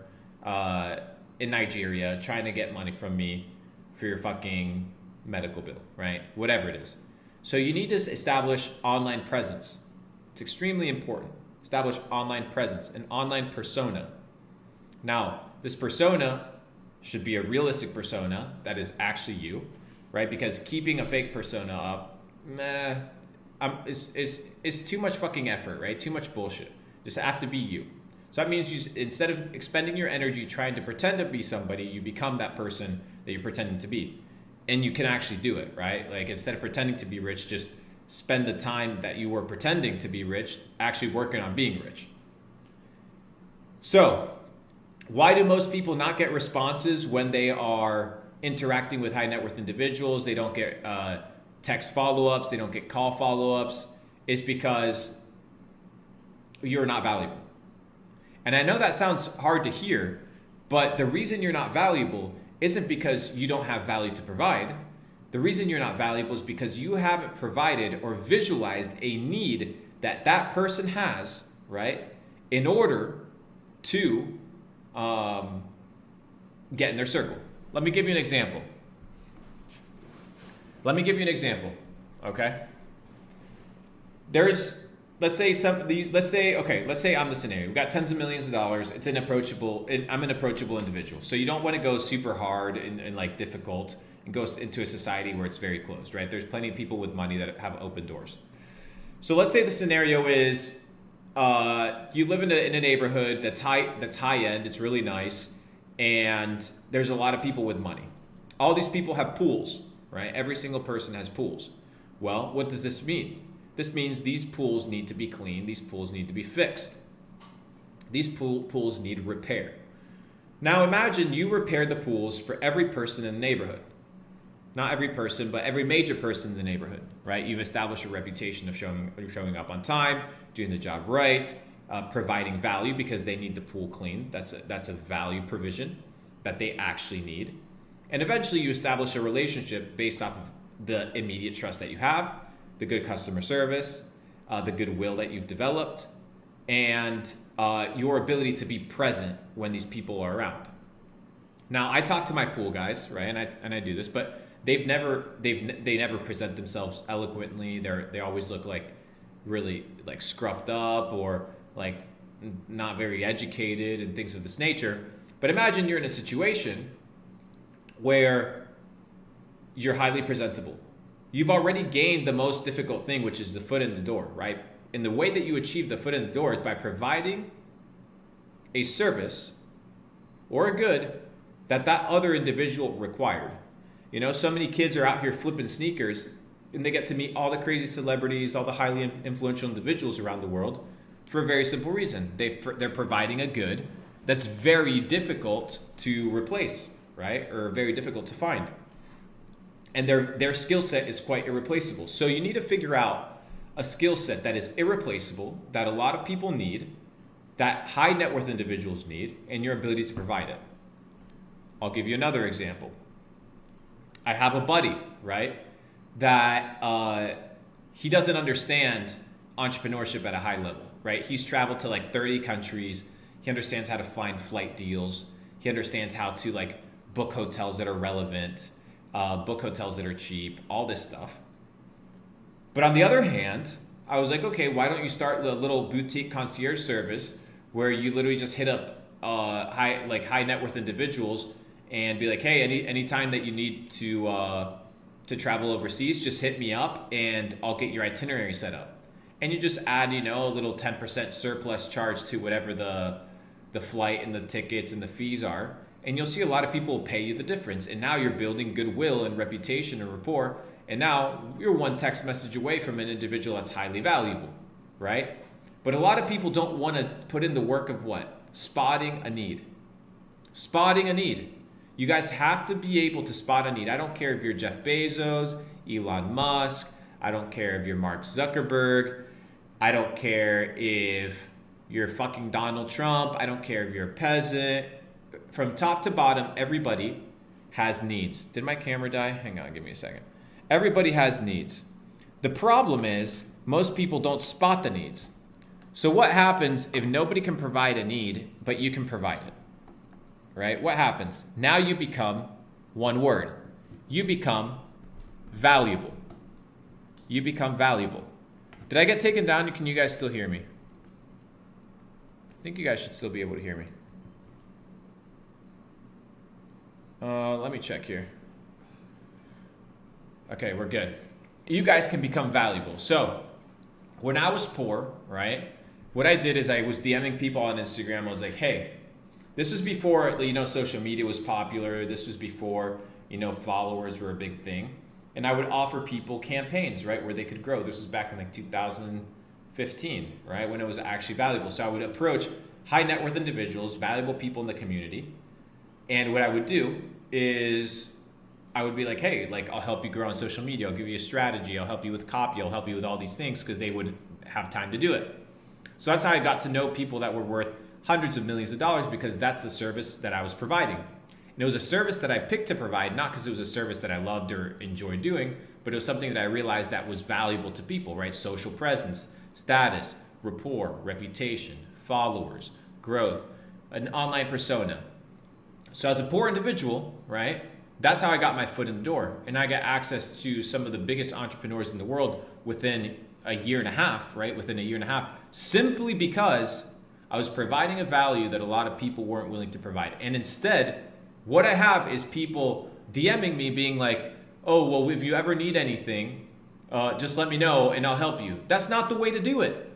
in Nigeria trying to get money from me for your fucking medical bill, right? Whatever it is. So you need to establish online presence. It's extremely important. Establish online presence, an online persona. Now, this persona should be a realistic persona that is actually you, right? Because keeping a fake persona up, it's too much fucking effort, right? Too much bullshit. Just have to be you. So that means instead of expending your energy trying to pretend to be somebody, you become that person that you're pretending to be. And you can actually do it, right? Like instead of pretending to be rich, just spend the time that you were pretending to be rich actually working on being rich. So why do most people not get responses when they are interacting with high net worth individuals? They don't get text follow-ups, they don't get call follow-ups. It's because you're not valuable. And I know that sounds hard to hear, but the reason you're not valuable isn't because you don't have value to provide. The reason you're not valuable is because you haven't provided or visualized a need that that person has, right, in order to get in their circle. Let me give you an example. Okay? Let's say I'm the scenario. We've got tens of millions of dollars. I'm an approachable individual. So you don't want to go super hard and like difficult and go into a society where it's very closed, right? There's plenty of people with money that have open doors. So let's say the scenario is you live in a neighborhood that's high end. It's really nice, and there's a lot of people with money. All these people have pools, right? Every single person has pools. Well, what does this mean? This means these pools need to be cleaned. These pools need to be fixed. These pools need repair. Now imagine you repair the pools for every person in the neighborhood. Not every person, but every major person in the neighborhood, right? You've established a reputation of showing up on time, doing the job right, providing value because they need the pool clean. That's a value provision that they actually need. And eventually you establish a relationship based off of the immediate trust that you have, the good customer service, the goodwill that you've developed, and your ability to be present when these people are around. Now, I talk to my pool guys, right, and I do this, but they never present themselves eloquently. They always look like really like scruffed up or like not very educated and things of this nature. But imagine you're in a situation where you're highly presentable. You've already gained the most difficult thing, which is the foot in the door, right? And the way that you achieve the foot in the door is by providing a service or a good that other individual required. You know, so many kids are out here flipping sneakers and they get to meet all the crazy celebrities, all the highly influential individuals around the world for a very simple reason. They're providing a good that's very difficult to replace, right? Or very difficult to find. And their skill set is quite irreplaceable. So you need to figure out a skill set that is irreplaceable, that a lot of people need, that high net worth individuals need, and your ability to provide it. I'll give you another example. I have a buddy, right, that he doesn't understand entrepreneurship at a high level, right? He's traveled to like 30 countries. He understands how to find flight deals. He understands how to like book hotels that are relevant, book hotels that are cheap, all this stuff. But on the other hand, I was like, okay, why don't you start a little boutique concierge service where you literally just hit up high net worth individuals and be like, hey, anytime that you need to travel overseas, just hit me up and I'll get your itinerary set up. And you just add, a little 10% surplus charge to whatever the flight and the tickets and the fees are. And you'll see a lot of people pay you the difference. And now you're building goodwill and reputation and rapport. And now you're one text message away from an individual that's highly valuable, right? But a lot of people don't want to put in the work of what? Spotting a need. Spotting a need. You guys have to be able to spot a need. I don't care if you're Jeff Bezos, Elon Musk. I don't care if you're Mark Zuckerberg. I don't care if you're fucking Donald Trump. I don't care if you're a peasant. From top to bottom, everybody has needs. Did my camera die? Hang on, give me a second. Everybody has needs. The problem is most people don't spot the needs. So what happens if nobody can provide a need, but you can provide it? Right? What happens? Now you become one word. You become valuable. You become valuable. Did I get taken down? Can you guys still hear me? I think you guys should still be able to hear me. Let me check here. Okay, we're good. You guys can become valuable. So when I was poor, right, what I did is I was DMing people on Instagram. I was like, hey, this was before, you know, social media was popular. This was before, you know, followers were a big thing. And I would offer people campaigns, right, where they could grow. This was back in like 2015, right, when it was actually valuable. So I would approach high net worth individuals, valuable people in the community. And what I would do is I would be like, hey, like, I'll help you grow on social media. I'll give you a strategy. I'll help you with copy. I'll help you with all these things, because they would have time to do it. So that's how I got to know people that were worth hundreds of millions of dollars, because that's the service that I was providing. And it was a service that I picked to provide, not because it was a service that I loved or enjoyed doing, but it was something that I realized that was valuable to people, right? Social presence, status, rapport, reputation, followers, growth, an online persona. So as a poor individual, right, that's how I got my foot in the door. And I got access to some of the biggest entrepreneurs in the world within a year and a half, right? Within a year and a half, simply because I was providing a value that a lot of people weren't willing to provide. And instead, what I have is people DMing me being like, oh, well, if you ever need anything, just let me know and I'll help you. That's not the way to do it.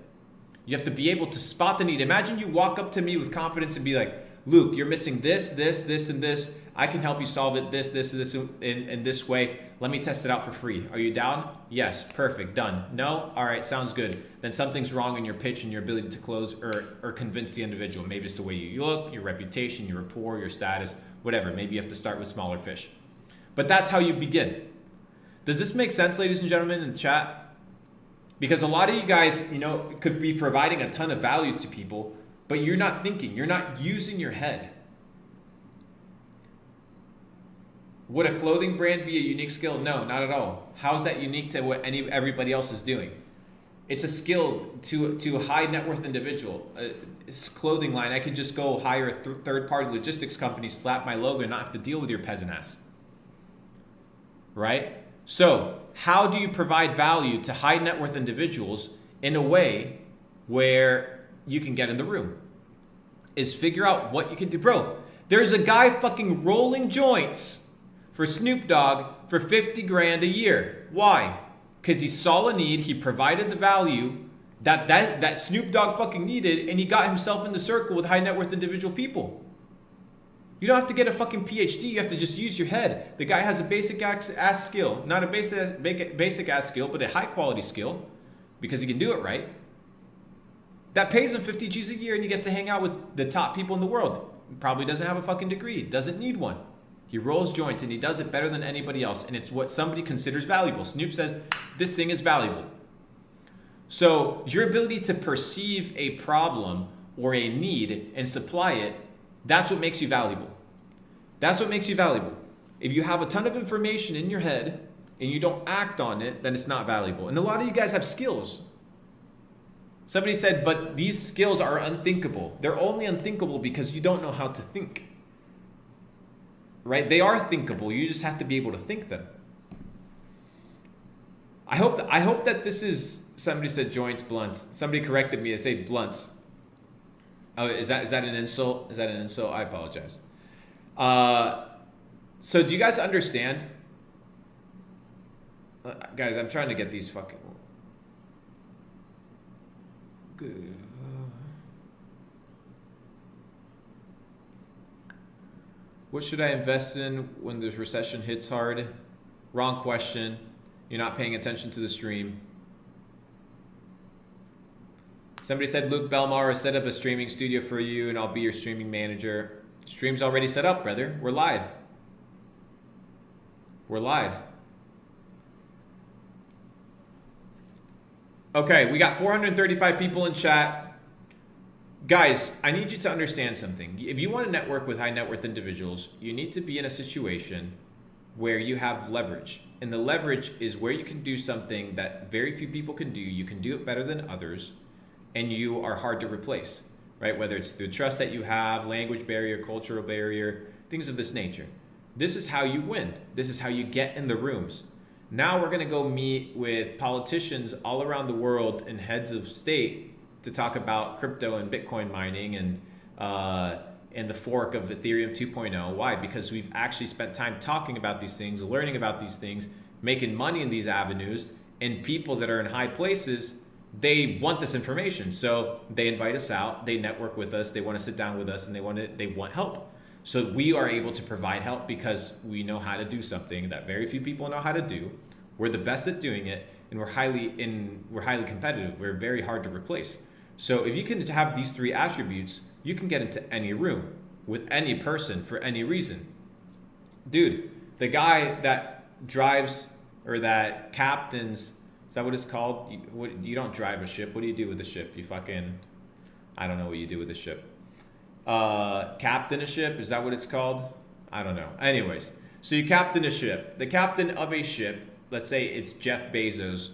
You have to be able to spot the need. Imagine you walk up to me with confidence and be like, Luke, you're missing this, this, this, and this. I can help you solve it this, this, this, in this way. Let me test it out for free. Are you down? Yes, perfect, done. No? All right, sounds good. Then something's wrong in your pitch and your ability to close or convince the individual. Maybe it's the way you look, your reputation, your rapport, your status, whatever. Maybe you have to start with smaller fish. But that's how you begin. Does this make sense, ladies and gentlemen, in the chat? Because a lot of you guys, you know, could be providing a ton of value to people, but you're not thinking, you're not using your head. Would a clothing brand be a unique skill? No, not at all. How is that unique to what everybody else is doing? It's a skill to a high net worth individual. It's a clothing line. I could just go hire a third-party logistics company, slap my logo, and not have to deal with your peasant ass. Right? So how do you provide value to high net worth individuals in a way where you can get in the room? Is figure out what you can do. Bro, there's a guy fucking rolling joints for Snoop Dogg for 50 grand a year. Why? Because he saw a need, he provided the value that Snoop Dogg fucking needed, and he got himself in the circle with high net worth individual people. You don't have to get a fucking PhD, you have to just use your head. The guy has a basic ass skill, not a basic ass skill, but a high quality skill, because he can do it right. That pays him 50 G's a year, and he gets to hang out with the top people in the world. He probably doesn't have a fucking degree, doesn't need one. He rolls joints and he does it better than anybody else, and it's what somebody considers valuable. Snoop says, this thing is valuable. So your ability to perceive a problem or a need and supply it, that's what makes you valuable. That's what makes you valuable. If you have a ton of information in your head and you don't act on it, then it's not valuable. And a lot of you guys have skills. Somebody said, but these skills are unthinkable. They're only unthinkable because you don't know how to think. Right? They are thinkable. You just have to be able to think them. I hope that this is, somebody said joints, blunts. Somebody corrected me to say blunts. Oh, is that an insult? Is that an insult? I apologize. So do you guys understand? Guys, I'm trying to get these fucking... What should I invest in when the recession hits hard? Wrong question. You're not paying attention to the stream. Somebody said Luke Belmar has set up a streaming studio for you and I'll be your streaming manager. Stream's already set up, brother. We're live. We're live. Okay, we got 435 people in chat. Guys, I need you to understand something. If you want to network with high net worth individuals, you need to be in a situation where you have leverage. And the leverage is where you can do something that very few people can do. You can do it better than others, and you are hard to replace, right? Whether it's the trust that you have, language barrier, cultural barrier, things of this nature. This is how you win. This is how you get in the rooms. Now we're going to go meet with politicians all around the world and heads of state to talk about crypto and Bitcoin mining and the fork of Ethereum 2.0. Why? Because we've actually spent time talking about these things, learning about these things, making money in these avenues, and people that are in high places they want this information. So they invite us out, they network with us, they want to sit down with us, and they want help. So we are able to provide help because we know how to do something that very few people know how to do. We're the best at doing it, and we're highly competitive. We're very hard to replace. So if you can have these 3 attributes, you can get into any room with any person for any reason. Dude, the guy that drives or that captains, is that what it's called? You don't drive a ship. What do you do with a ship? You fucking, I don't know what you do with a ship. Captain a ship, is that what it's called? I don't know. Anyways, so you captain a ship. The captain of a ship, let's say it's Jeff Bezos,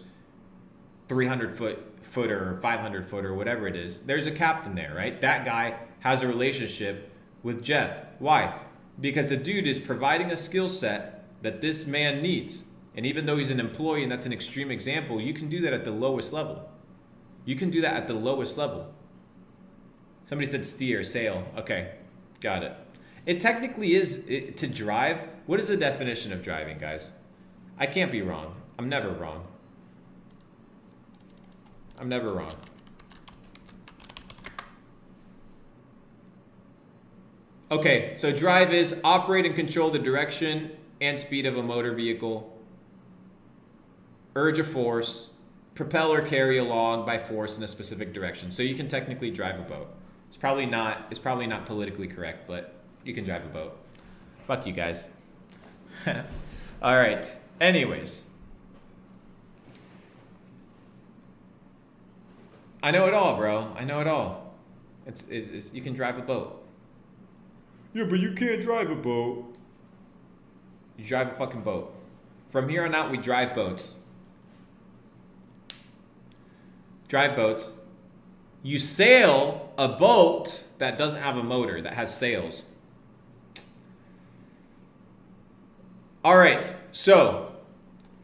300-footer or 500-footer, whatever it is. There's a captain there, right? That guy has a relationship with Jeff. Why? Because the dude is providing a skill set that this man needs. And even though he's an employee, and that's an extreme example, you can do that at the lowest level. You can do that at the lowest level. Somebody said steer, sail. Okay, got it. It technically is to drive. What is the definition of driving, guys? I can't be wrong. I'm never wrong. I'm never wrong. Okay, so drive is operate and control the direction and speed of a motor vehicle, urge a force, propel or carry along by force in a specific direction. So you can technically drive a boat. It's probably not politically correct, but you can drive a boat. Fuck you guys. All right. Anyways. I know it all, bro. I know it all. It's you can drive a boat. Yeah, but you can't drive a boat. You drive a fucking boat. From here on out, we drive boats. Drive boats. You sail a boat that doesn't have a motor, that has sails. All right, so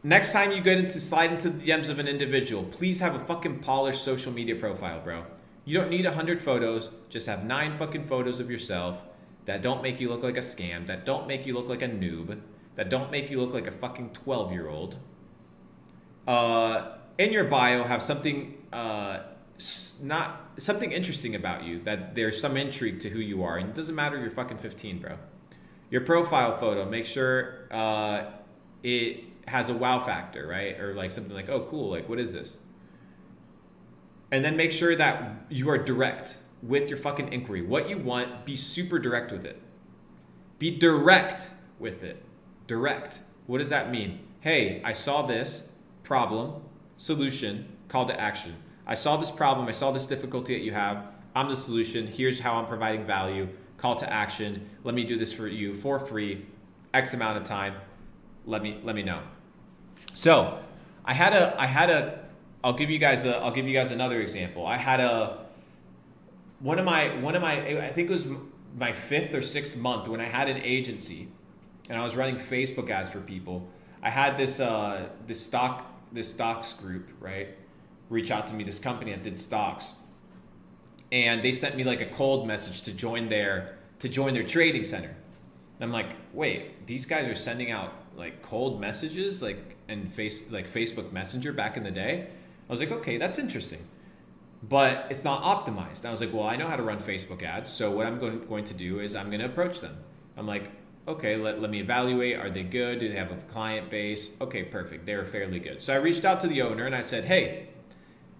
next time you slide into the DMs of an individual, please have a fucking polished social media profile, bro. You don't need 100 photos. Just have 9 fucking photos of yourself that don't make you look like a scam, that don't make you look like a noob, that don't make you look like a fucking 12-year-old. In your bio, have something something interesting about you, that there's some intrigue to who you are, and it doesn't matter you're fucking 15, bro. Your profile photo, make sure it has a wow factor, right? Or like something like, oh, cool, like what is this? And then make sure that you are direct with your fucking inquiry. What you want, be super direct with it. Be direct with it. Direct. What does that mean? Hey, I saw this problem, solution, call to action. I saw this problem, I saw this difficulty that you have. I'm the solution. Here's how I'm providing value. Call to action. Let me do this for you for free. X amount of time. Let me know. So I'll give you guys another example. I had one of my I think it was my 5th or 6th month when I had an agency and I was running Facebook ads for people. I had this stocks group, right? Reach out to me, this company that did stocks. And they sent me like a cold message to join their trading center. And I'm like, wait, these guys are sending out like cold messages like Facebook Messenger back in the day. I was like, okay, that's interesting. But it's not optimized. And I was like, well, I know how to run Facebook ads. So what I'm going to do is I'm going to approach them. I'm like, okay, let me evaluate. Are they good? Do they have a client base? Okay, perfect. They're fairly good. So I reached out to the owner and I said, hey,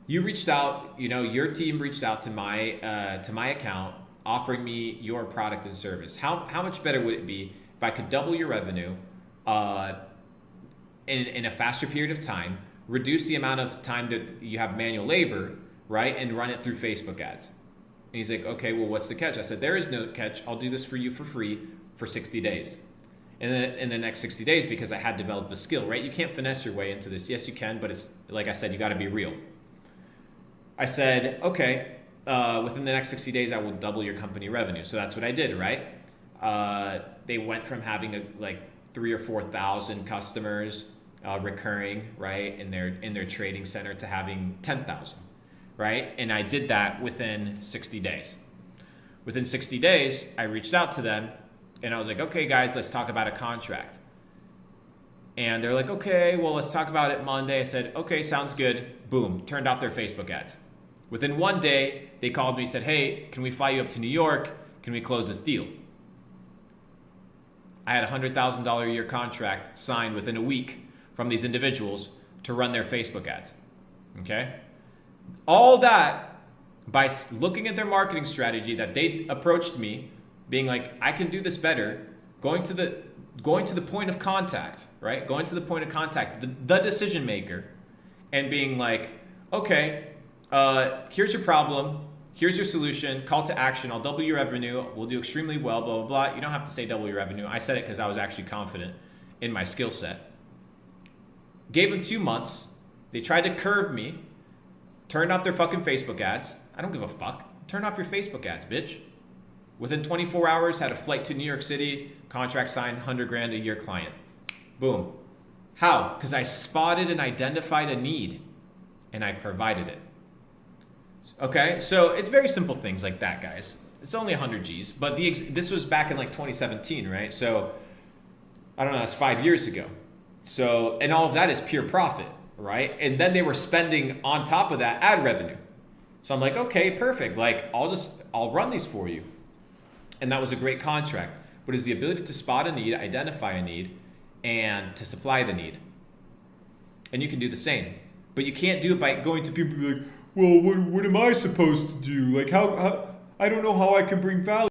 you reached out, your team reached out to my account offering me your product and service. How much better would it be if I could double your revenue in a faster period of time, reduce the amount of time that you have manual labor, right, and run it through Facebook ads? And he's like, okay, well, what's the catch? I said, there is no catch. I'll do this for you for free for 60 days. And then in the next 60 days, because I had developed a skill, right? You can't finesse your way into this. Yes, you can, but it's like I said, you got to be real. I said, okay, within the next 60 days, I will double your company revenue. So that's what I did, right? They went from having like 3,000 or 4,000 customers recurring, right, in their trading center to having 10,000, right? And I did that within 60 days. Within 60 days, I reached out to them and I was like, okay, guys, let's talk about a contract. And they're like, okay, well, let's talk about it Monday. I said, okay, sounds good. Boom, turned off their Facebook ads. Within one day, they called me, said, hey, can we fly you up to New York? Can we close this deal? I had a $100,000 a year contract signed within a week from these individuals to run their Facebook ads. Okay? All that by looking at their marketing strategy that they approached me, being like, I can do this better, going to the point of contact, right? Going to the point of contact, the decision maker, and being like, okay, here's your problem, here's your solution, call to action, I'll double your revenue, we'll do extremely well, blah, blah, blah. You don't have to say double your revenue. I said it because I was actually confident in my skill set. Gave them 2 months. They tried to curve me, turned off their fucking Facebook ads. I don't give a fuck. Turn off your Facebook ads, bitch. Within 24 hours, had a flight to New York City, contract signed, 100 grand a year client. Boom. How? Because I spotted and identified a need and I provided it. Okay, so it's very simple things like that, guys. It's only 100 G's, but this was back in like 2017, right? So I don't know, that's 5 years ago. So, and all of that is pure profit, right? And then they were spending on top of that ad revenue. So I'm like, okay, perfect. Like I'll run these for you. And that was a great contract. But it's the ability to spot a need, identify a need, and to supply the need. And you can do the same. But you can't do it by going to people and be like, well, what am I supposed to do? Like, how I don't know how I can bring value.